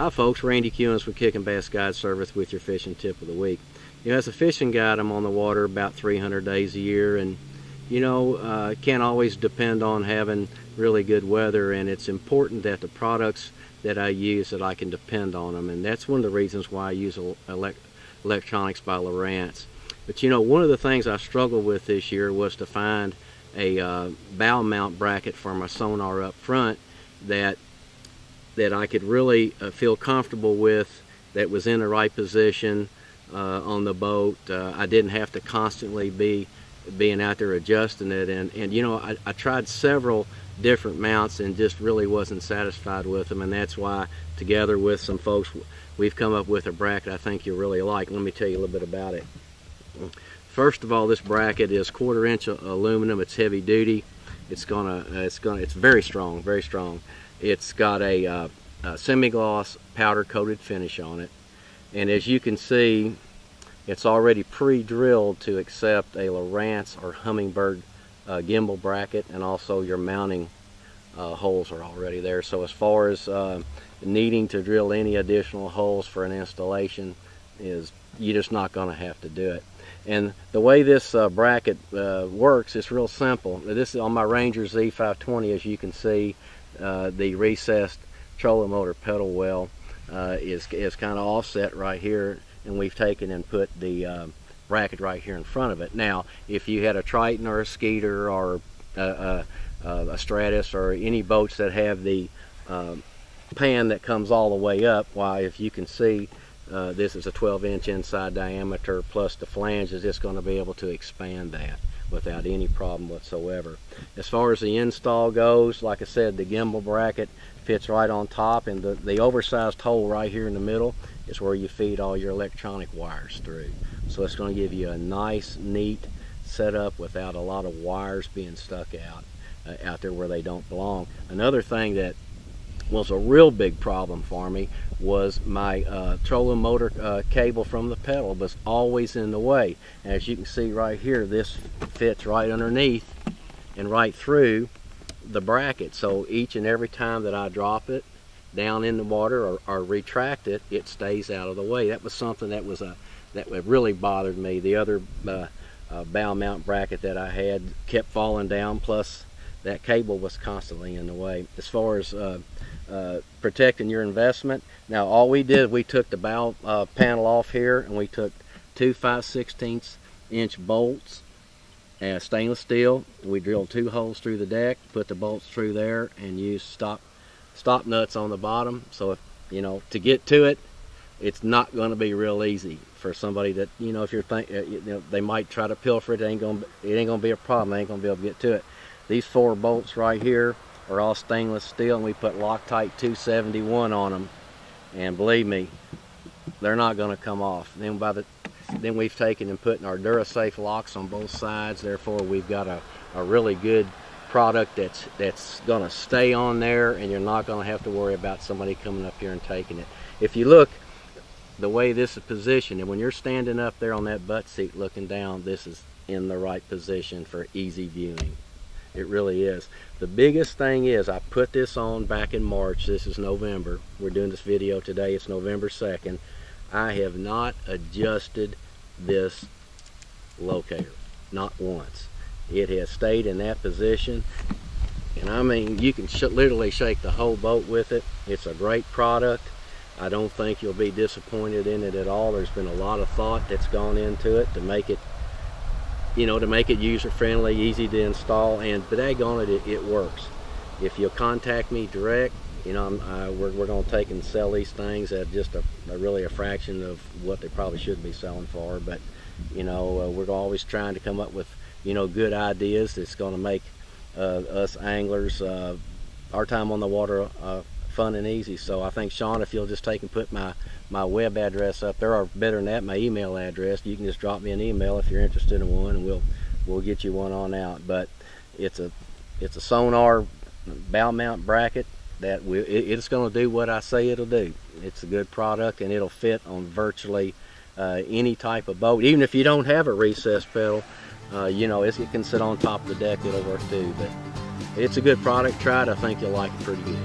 Hi folks, Randy Kewins with Kick and Bass Guide Service with your fishing tip of the week. You know, as a fishing guide, I'm on the water about 300 days a year, and you know, can't always depend on having really good weather, and it's important that the products that I use, that I can depend on them, and that's one of the reasons why I use electronics by Lowrance. But you know, one of the things I struggled with this year was to find a bow mount bracket for my Sonar up front that I could really feel comfortable with, that was in the right position on the boat. I didn't have to constantly being out there adjusting it, and you know, I tried several different mounts and just really wasn't satisfied with them, and that's why, together with some folks, we've come up with a bracket I think you'll really like. Let me tell you a little bit about it. First of all, this bracket is 1/4 inch aluminum. It's heavy duty. It's very strong, very strong. It's got a semi-gloss powder coated finish on it, and as you can see, it's already pre-drilled to accept a Lowrance or Humminbird gimbal bracket, and also your mounting holes are already there. So as far as needing to drill any additional holes for an installation, you're just not going to have to do it. And the way this bracket works is real simple. This is on my Ranger Z520. As you can see, the recessed trolling motor pedal well is kind of offset right here, and we've taken and put the bracket right here in front of it. Now, if you had a Triton or a Skeeter or a Stratus or any boats that have the pan that comes all the way up, why, if you can see, this is a 12-inch inside diameter, plus the flange is just going to be able to expand that without any problem whatsoever. As far as the install goes, like I said, the gimbal bracket fits right on top, and the oversized hole right here in the middle is where you feed all your electronic wires through. So it's going to give you a nice, neat setup without a lot of wires being stuck out there where they don't belong. Another thing that was a real big problem for me was my trolling motor cable from the pedal was always in the way. And as you can see right here, this fits right underneath and right through the bracket. So each and every time that I drop it down in the water or retract it, it stays out of the way. That was something that really bothered me. The other bow mount bracket that I had kept falling down, plus that cable was constantly in the way. As far as protecting your investment, now all we did, we took the bow panel off here, and we took two 5/16 inch bolts, stainless steel. We drilled 2 holes through the deck, put the bolts through there, and used stop nuts on the bottom. So if you know, to get to it, it's not going to be real easy for somebody that, you know, if you're you know, they might try to pilfer it. It ain't gonna be a problem. They ain't gonna be able to get to it. These 4 bolts right here are all stainless steel, and we put Loctite 271 on them, and believe me, they're not going to come off. Then we've taken and put our DuraSafe locks on both sides. Therefore, we've got a really good product that's going to stay on there, and you're not going to have to worry about somebody coming up here and taking it. If you look the way this is positioned, and when you're standing up there on that butt seat looking down, this is in the right position for easy viewing. It really is. The biggest thing is, I put this on back in March. This is November. We're doing this video today. It's November 2nd. I have not adjusted this locator, not once. It has stayed in that position, and I mean, you can literally shake the whole boat with it. It's a great product. I don't think you'll be disappointed in it at all. There's been a lot of thought that's gone into it to make it, you know, to make it user-friendly, easy to install, and daggone it, it works. If you'll contact me direct, you know, we're going to take and sell these things at just really a fraction of what they probably should be selling for. But you know, we're always trying to come up with, you know, good ideas that's going to make us anglers our time on the water fun and easy. So I think, Sean, if you'll just take and put my web address up there, or better than that, my email address, you can just drop me an email if you're interested in one, and we'll get you one on out. But it's a Sonar bow mount bracket that it's going to do what I say it'll do. It's a good product, and it'll fit on virtually any type of boat. Even if you don't have a recessed pedal, you know, it can sit on top of the deck. It'll work too. But it's a good product. Try it. I think you'll like it pretty good.